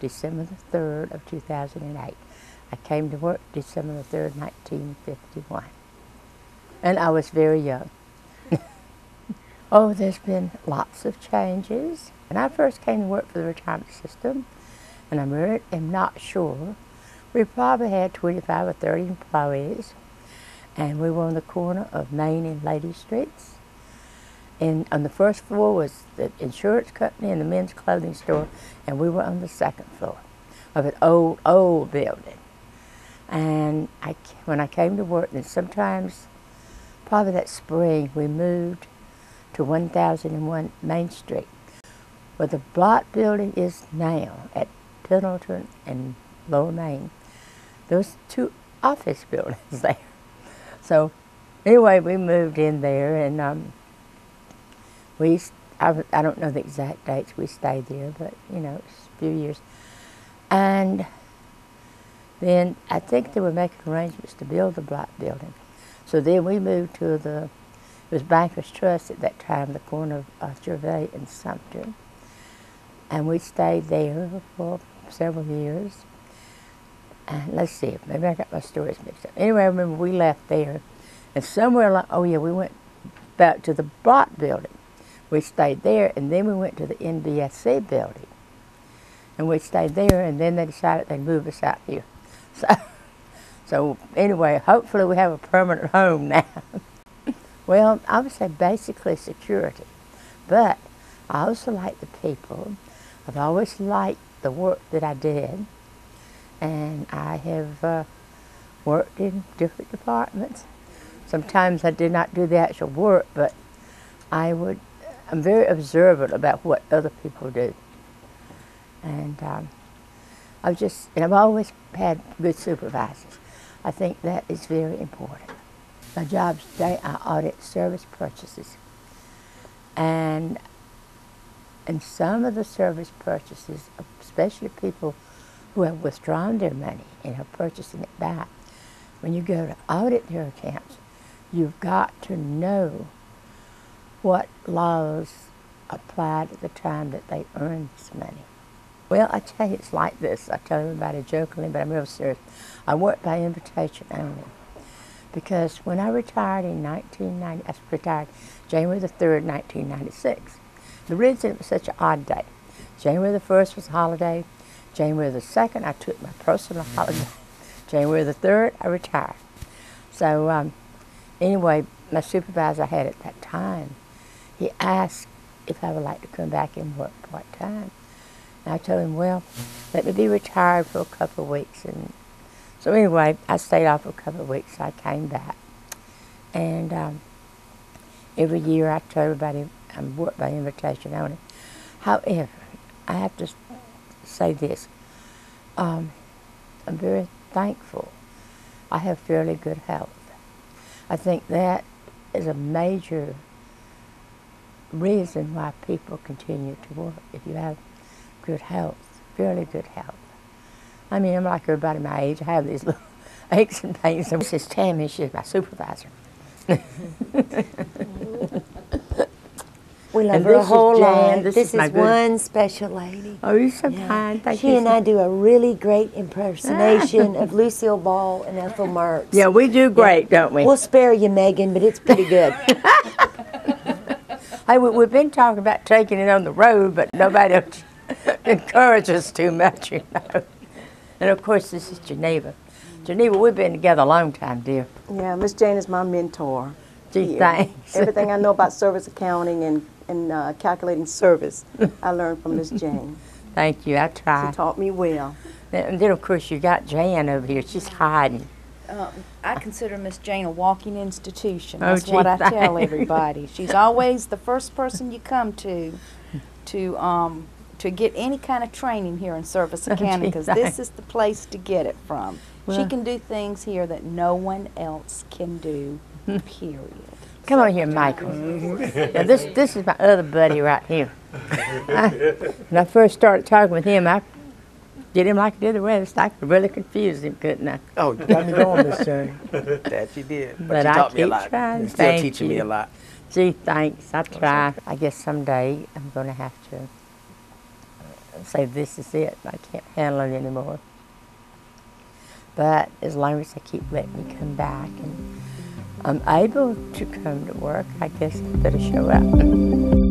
December the 3rd of 2008. I came to work December the 3rd, 1951. And I was very young. Oh, there's been lots of changes. When I first came to work for the retirement system, and I really am not sure, we probably had 25 or 30 employees, and we were on the corner of Main and Lady Streets. And on the first floor was the insurance company and the men's clothing store, and we were on the second floor of an old building. And when I came to work, and sometimes, probably that spring, we moved to 1001 Main Street, where the block building is now at Pendleton and Lower Main. Those two office buildings there. So anyway, we moved in there, and I don't know the exact dates we stayed there, but you know, it was a few years. And then I think they were making arrangements to build the block building. So then we moved to it was Bankers Trust at that time, the corner of Gervais and Sumter. And we stayed there for several years. And let's see, maybe I got my stories mixed up. Anyway, I remember we left there, and somewhere along, oh yeah, we went back to the block building. We stayed there, and then we went to the NBSC building. And we stayed there, and then they decided they'd move us out here. So anyway, hopefully we have a permanent home now. Well, I would say basically security, but I also like the people. I've always liked the work that I did, and I have worked in different departments. Sometimes I did not do the actual work, but I'm very observant about what other people do. And I've always had good supervisors. I think that is very important. My job today, I audit service purchases. And some of the service purchases, especially people who have withdrawn their money and are purchasing it back, when you go to audit their accounts, you've got to know what laws applied at the time that they earned this money. Well, I tell you, it's like this. I tell everybody jokingly, but I'm real serious. I work by invitation only. Because when I retired in 1990, I retired January the 3rd, 1996. The reason it was such an odd day, January the 1st was a holiday. January the 2nd, I took my personal holiday. January the 3rd, I retired. So anyway, my supervisor I had at that time, he asked if I would like to come back and work part-time. And I told him, well, let me be retired for a couple of weeks. And so anyway, I stayed off for a couple of weeks. So I came back. And every year I tell everybody I work by invitation only. However, I have to say this. I'm very thankful. I have fairly good health. I think that is a major reason why people continue to work. If you have good health, fairly good health. I mean, I'm like everybody my age. I have these little aches and pains. And this is Tammy. She's my supervisor. We love her a whole lot. This is my one special lady. Oh, you're so kind. Thank you. She and I do a really great impersonation of Lucille Ball and Ethel Mertz. Yeah, we do great, don't we? We'll spare you, Megan, but it's pretty good. Hey, we've been talking about taking it on the road, but nobody encourages us too much, you know. And of course, this is Geneva. Geneva, we've been together a long time, dear. Yeah, Miss Jayne is my mentor. Gee, thanks. Everything I know about service accounting and calculating service, I learned from Miss Jayne. Thank you, I try. She taught me well. And then, of course, you got Jan over here. She's hiding. I consider Miss Jayne a walking institution. Oh, That's what I gee, tell thanks. everybody. She's always the first person you come to get any kind of training here in service accounting, because this is the place to get it from. She can do things here that no one else can do, period. Come on here, Michael. Now, this is my other buddy right here. When I first started talking with him, I did him like I did the rest. I could really confuse him, couldn't I? Oh, you got me going, Miss Jayne. That you did. But you I taught me a keep lot. trying. You're still Thank teaching me you. a lot. Gee, thanks. I try. I guess someday I'm going to have to say this is it. I can't handle it anymore. But as long as they keep letting me come back and I'm able to come to work, I guess I better show up.